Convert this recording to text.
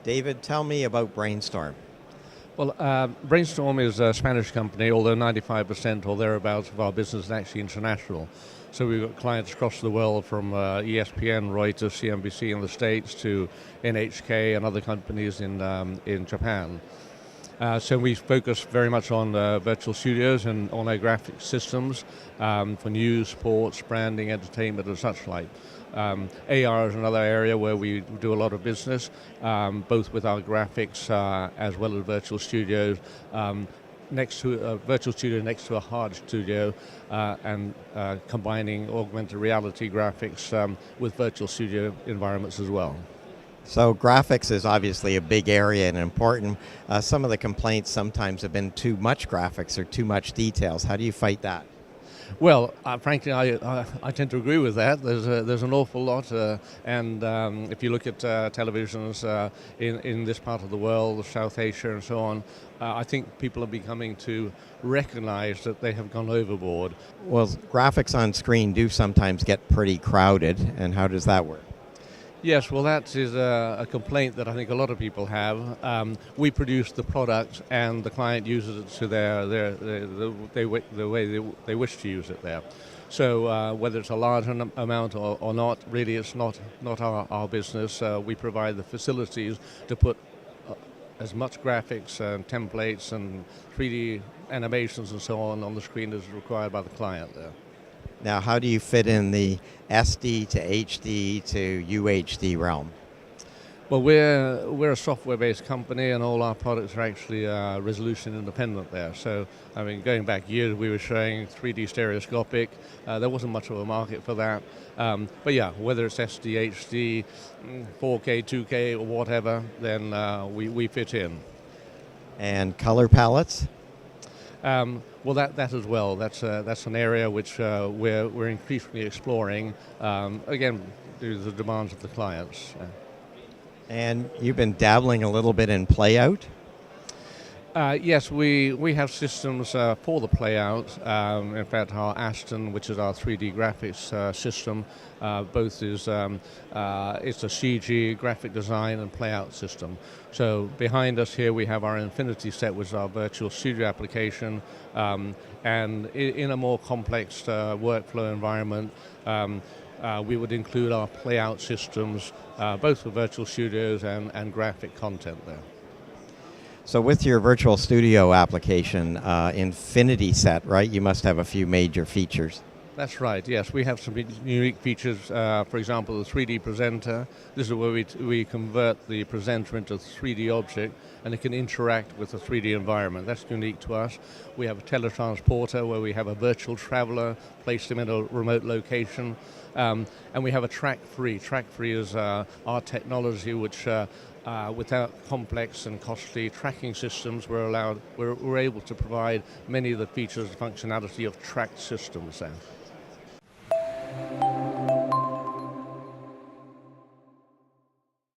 David, tell me about Brainstorm. Well, Brainstorm is a Spanish company, although 95% or thereabouts of our business is actually international. So we've got clients across the world from ESPN, Reuters, CNBC in the States to NHK and other companies in Japan. So we focus very much on virtual studios and on our graphic systems for news, sports, branding, entertainment and such like. AR is another area where we do a lot of business, both with our graphics as well as virtual studios. Next to a virtual studio next to a hard studio and combining augmented reality graphics with virtual studio environments as well. So graphics is obviously a big area and important. Some of the complaints sometimes have been too much graphics or too much details. How do you fight that? Well, frankly, I tend to agree with that. There's an awful lot, and if you look at televisions in this part of the world, South Asia and so on, I think people are becoming to recognize that they have gone overboard. Well, graphics on screen do sometimes get pretty crowded, and how does that work? Yes, well, that is a complaint that I think a lot of people have. We produce the product, and the client uses it to the way they wish to use it there. So whether it's a large amount or not, really, it's not our business. We provide the facilities to put as much graphics and templates and 3D animations and so on the screen as required by the client there. Now, how do you fit in the SD to HD to UHD realm? Well, we're a software-based company, and all our products are actually resolution independent there. So, I mean, going back years, we were showing 3D stereoscopic. There wasn't much of a market for that. But yeah, whether it's SD, HD, 4K, 2K, or whatever, then we fit in. And color palettes? Well, that as well. That's an area which we're increasingly exploring. Again, due to the demands of the clients. And you've been dabbling a little bit in playout? Yes, we have systems for the playout. In fact, our Aston, which is our 3D graphics system, both is it's a CG graphic design and playout system. So behind us here we have our Infinity set, which is our virtual studio application, and in a more complex workflow environment, we would include our playout systems, both for virtual studios and graphic content there. So with your virtual studio application, Infinity set, right, you must have a few major features. That's right, yes. We have some unique features, for example, the 3D presenter. This is where we convert the presenter into a 3D object, and it can interact with the 3D environment. That's unique to us. We have a teletransporter where we have a virtual traveler, place them in a remote location, and we have a track-free. Track-free is our technology which without complex and costly tracking systems, we're able to provide many of the features and functionality of tracked systems there.